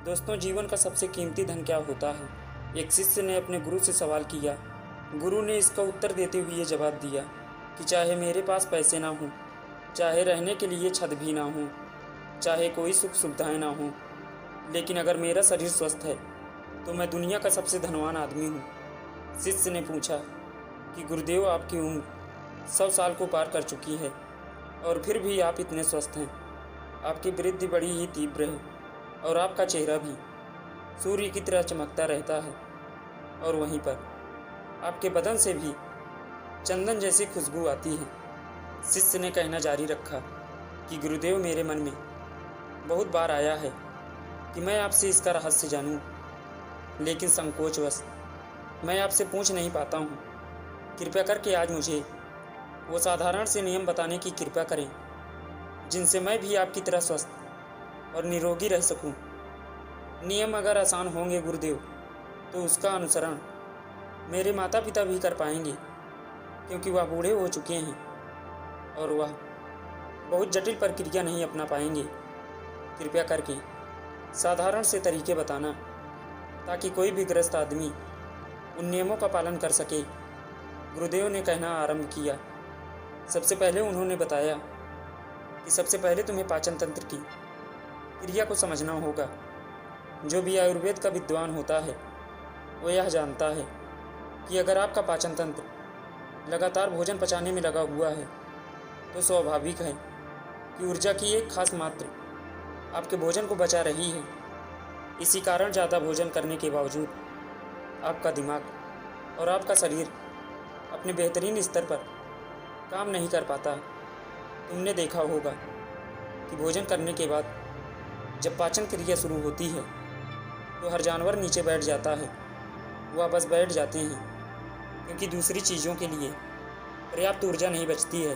दोस्तों, जीवन का सबसे कीमती धन क्या होता है? एक शिष्य ने अपने गुरु से सवाल किया। गुरु ने इसका उत्तर देते हुए जवाब दिया कि चाहे मेरे पास पैसे ना हों, चाहे रहने के लिए छत भी ना हो, चाहे कोई सुख सुविधाएं ना हो, लेकिन अगर मेरा शरीर स्वस्थ है तो मैं दुनिया का सबसे धनवान आदमी हूँ। शिष्य ने पूछा कि गुरुदेव, आपकी उम्र 100 साल को पार कर चुकी है और फिर भी आप इतने स्वस्थ हैं। आपकी वृद्धि बड़ी ही तीव्र है और आपका चेहरा भी सूर्य की तरह चमकता रहता है, और वहीं पर आपके बदन से भी चंदन जैसी खुशबू आती है। शिष्य ने कहना जारी रखा कि गुरुदेव, मेरे मन में बहुत बार आया है कि मैं आपसे इसका रहस्य जानूं, लेकिन संकोचवश मैं आपसे पूछ नहीं पाता हूं। कृपया करके आज मुझे वो साधारण से नियम बताने की कृपा करें जिनसे मैं भी आपकी तरह स्वस्थ और निरोगी रह सकूं। नियम अगर आसान होंगे गुरुदेव, तो उसका अनुसरण मेरे माता पिता भी कर पाएंगे, क्योंकि वह बूढ़े हो चुके हैं और वह बहुत जटिल प्रक्रिया नहीं अपना पाएंगे। कृपया करके साधारण से तरीके बताना, ताकि कोई भी ग्रस्त आदमी उन नियमों का पालन कर सके। गुरुदेव ने कहना आरंभ किया। सबसे पहले उन्होंने बताया कि सबसे पहले तुम्हें पाचन तंत्र की क्रिया को समझना होगा। जो भी आयुर्वेद का विद्वान होता है वो यह जानता है कि अगर आपका पाचन तंत्र लगातार भोजन पचाने में लगा हुआ है तो स्वाभाविक है कि ऊर्जा की एक खास मात्रा आपके भोजन को बचा रही है। इसी कारण ज़्यादा भोजन करने के बावजूद आपका दिमाग और आपका शरीर अपने बेहतरीन स्तर पर काम नहीं कर पाता। तुमने देखा होगा कि भोजन करने के बाद जब पाचन क्रिया शुरू होती है तो हर जानवर नीचे बैठ जाता है। वह बस बैठ जाते हैं, क्योंकि दूसरी चीज़ों के लिए पर्याप्त ऊर्जा नहीं बचती है।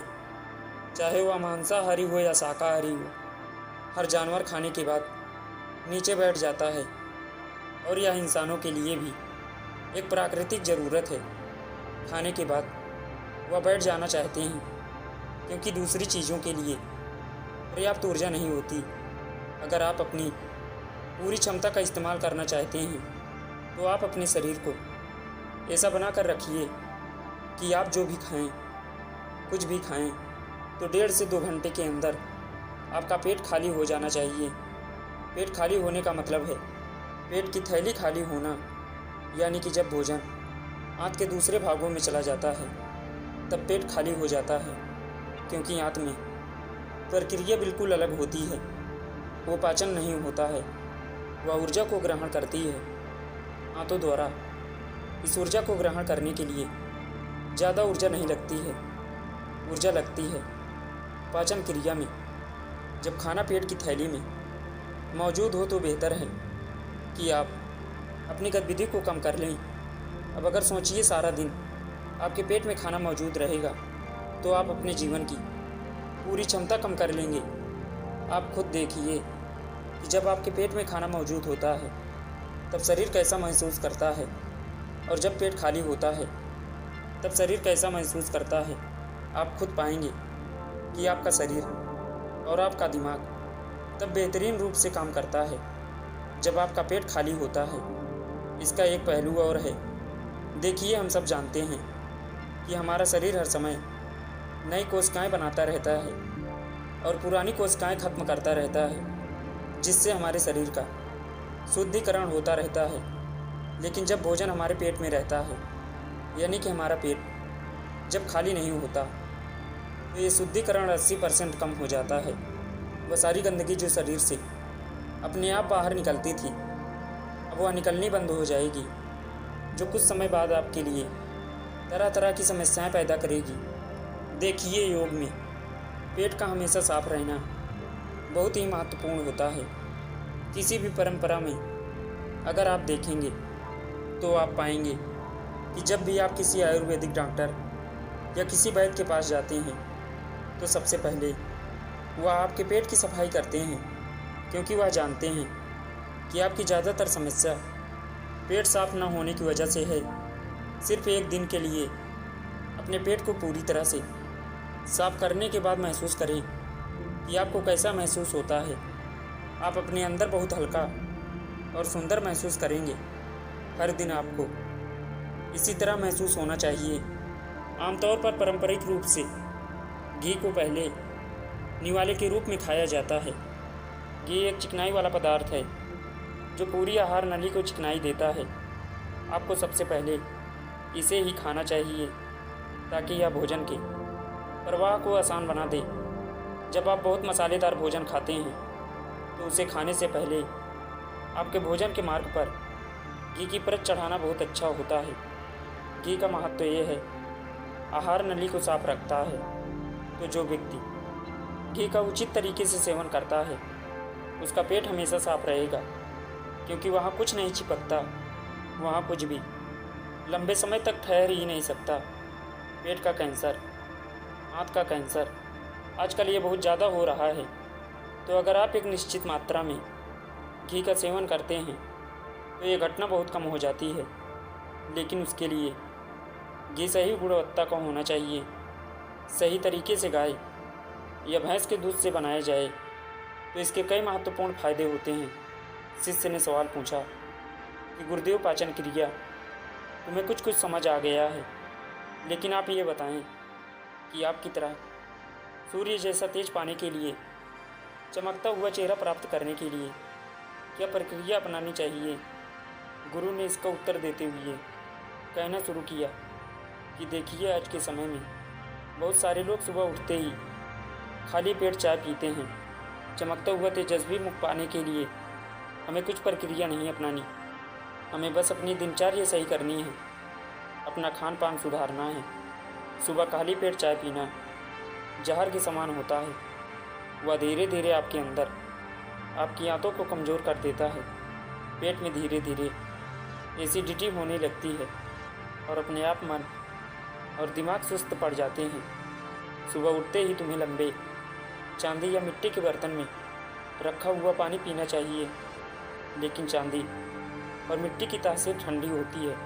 चाहे वह मांसाहारी हो या शाकाहारी हो, हर जानवर खाने के बाद नीचे बैठ जाता है, और यह इंसानों के लिए भी एक प्राकृतिक ज़रूरत है। खाने के बाद वह बैठ जाना चाहते हैं, क्योंकि दूसरी चीज़ों के लिए पर्याप्त ऊर्जा नहीं होती। अगर आप अपनी पूरी क्षमता का इस्तेमाल करना चाहते हैं तो आप अपने शरीर को ऐसा बना कर रखिए कि आप जो भी खाएं, कुछ भी खाएं, तो 1.5 से 2 घंटे के अंदर आपका पेट खाली हो जाना चाहिए। पेट खाली होने का मतलब है पेट की थैली खाली होना, यानी कि जब भोजन आंत के दूसरे भागों में चला जाता है तब पेट खाली हो जाता है, क्योंकि आंत में प्रक्रिया बिल्कुल अलग होती है। वो पाचन नहीं होता है, वह ऊर्जा को ग्रहण करती है। आंतों द्वारा इस ऊर्जा को ग्रहण करने के लिए ज़्यादा ऊर्जा नहीं लगती है, ऊर्जा लगती है पाचन क्रिया में। जब खाना पेट की थैली में मौजूद हो तो बेहतर है कि आप अपनी गतिविधि को कम कर लें। अब अगर सोचिए, सारा दिन आपके पेट में खाना मौजूद रहेगा तो आप अपने जीवन की पूरी क्षमता कम कर लेंगे। आप खुद देखिए कि जब आपके पेट में खाना मौजूद होता है तब शरीर कैसा महसूस करता है, और जब पेट खाली होता है तब शरीर कैसा महसूस करता है। आप खुद पाएंगे कि आपका शरीर और आपका दिमाग तब बेहतरीन रूप से काम करता है जब आपका पेट खाली होता है। इसका एक पहलू और है। देखिए, हम सब जानते हैं कि हमारा शरीर हर समय नई कोशिकाएं बनाता रहता है और पुरानी कोशिकाएं खत्म करता रहता है, जिससे हमारे शरीर का शुद्धिकरण होता रहता है। लेकिन जब भोजन हमारे पेट में रहता है, यानी कि हमारा पेट जब खाली नहीं होता, तो ये शुद्धिकरण 80% कम हो जाता है। वह सारी गंदगी जो शरीर से अपने आप बाहर निकलती थी, अब वह निकलनी बंद हो जाएगी, जो कुछ समय बाद आपके लिए तरह तरह की समस्याएं पैदा करेगी। देखिए, योग में पेट का हमेशा साफ रहना बहुत ही महत्वपूर्ण होता है। किसी भी परंपरा में अगर आप देखेंगे तो आप पाएंगे कि जब भी आप किसी आयुर्वेदिक डॉक्टर या किसी वैद्य के पास जाते हैं तो सबसे पहले वह आपके पेट की सफाई करते हैं, क्योंकि वह जानते हैं कि आपकी ज़्यादातर समस्या पेट साफ न होने की वजह से है। सिर्फ एक दिन के लिए अपने पेट को पूरी तरह से साफ करने के बाद महसूस करें कि आपको कैसा महसूस होता है। आप अपने अंदर बहुत हल्का और सुंदर महसूस करेंगे। हर दिन आपको इसी तरह महसूस होना चाहिए। आमतौर पर पारंपरिक रूप से घी को पहले निवाले के रूप में खाया जाता है। घी एक चिकनाई वाला पदार्थ है जो पूरी आहार नली को चिकनाई देता है। आपको सबसे पहले इसे ही खाना चाहिए ताकि यह भोजन के प्रवाह को आसान बना दे। जब आप बहुत मसालेदार भोजन खाते हैं तो उसे खाने से पहले आपके भोजन के मार्ग पर घी की परत चढ़ाना बहुत अच्छा होता है। घी का महत्व ये है, आहार नली को साफ रखता है। तो जो व्यक्ति घी का उचित तरीके से सेवन करता है उसका पेट हमेशा साफ रहेगा, क्योंकि वहाँ कुछ नहीं चिपकता, वहाँ कुछ भी लंबे समय तक ठहर ही नहीं सकता। पेट का कैंसर, आंत का कैंसर आजकल ये बहुत ज़्यादा हो रहा है। तो अगर आप एक निश्चित मात्रा में घी का सेवन करते हैं तो ये घटना बहुत कम हो जाती है। लेकिन उसके लिए घी सही गुणवत्ता का होना चाहिए। सही तरीके से गाय या भैंस के दूध से बनाया जाए तो इसके कई महत्वपूर्ण फायदे होते हैं। शिष्य ने सवाल पूछा कि गुरुदेव, पाचन क्रिया तुम्हें कुछ समझ आ गया है, लेकिन आप ये बताएं कि आपकी तरह सूर्य जैसा तेज पाने के लिए, चमकता हुआ चेहरा प्राप्त करने के लिए क्या प्रक्रिया अपनानी चाहिए। गुरु ने इसका उत्तर देते हुए कहना शुरू किया कि देखिए, आज के समय में बहुत सारे लोग सुबह उठते ही खाली पेट चाय पीते हैं। चमकता हुआ तेजस्वी मुख पाने के लिए हमें कुछ प्रक्रिया नहीं अपनानी, हमें बस अपनी दिनचर्या सही करनी है, अपना खान पान सुधारना है। सुबह खाली पेट चाय पीना जहर के समान होता है। वह धीरे धीरे आपके अंदर आपकी आंतों को कमज़ोर कर देता है। पेट में धीरे धीरे एसिडिटी होने लगती है और अपने आप मन और दिमाग सुस्त पड़ जाते हैं। सुबह उठते ही तुम्हें लंबे चांदी या मिट्टी के बर्तन में रखा हुआ पानी पीना चाहिए, लेकिन चांदी और मिट्टी की तासीर ठंडी होती है,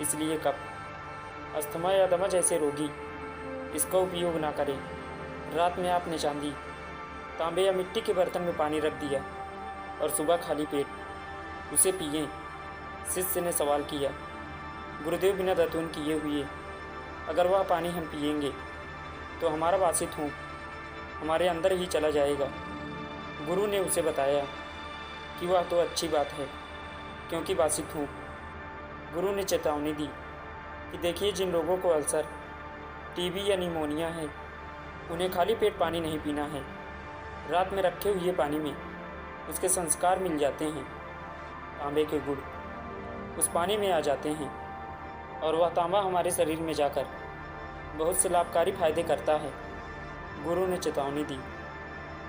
इसलिए कप, अस्थमा या दमा जैसे रोगी इसका उपयोग ना करें। रात में आपने चांदी, तांबे या मिट्टी के बर्तन में पानी रख दिया और सुबह खाली पेट उसे पिएं। शिष्य ने सवाल किया, गुरुदेव, बिना दातून किए हुए अगर वह पानी हम पिएंगे तो हमारा वासी थूक हमारे अंदर ही चला जाएगा। गुरु ने उसे बताया कि वह तो अच्छी बात है, क्योंकि वासी थूक। गुरु ने चेतावनी दी कि देखिए, जिन लोगों को अल्सर, टीबी या निमोनिया है, उन्हें खाली पेट पानी नहीं पीना है। रात में रखे हुए पानी में उसके संस्कार मिल जाते हैं। तांबे के गुण उस पानी में आ जाते हैं और वह तांबा हमारे शरीर में जाकर बहुत से लाभकारी फायदे करता है। गुरु ने चेतावनी दी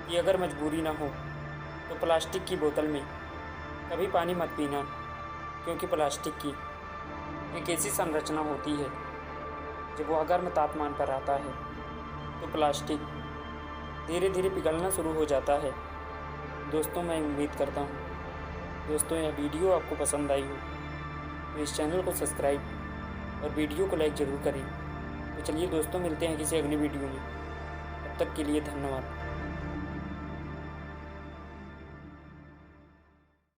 कि अगर मजबूरी ना हो तो प्लास्टिक की बोतल में कभी पानी मत पीना, क्योंकि प्लास्टिक की एक ऐसी संरचना होती है, जब वह गर्म तापमान पर आता है तो प्लास्टिक धीरे धीरे पिघलना शुरू हो जाता है। दोस्तों, मैं उम्मीद करता हूँ दोस्तों यह वीडियो आपको पसंद आई हो, तो इस चैनल को सब्सक्राइब और वीडियो को लाइक ज़रूर करें। तो चलिए दोस्तों, मिलते हैं किसी अगली वीडियो में। तब तक के लिए धन्यवाद।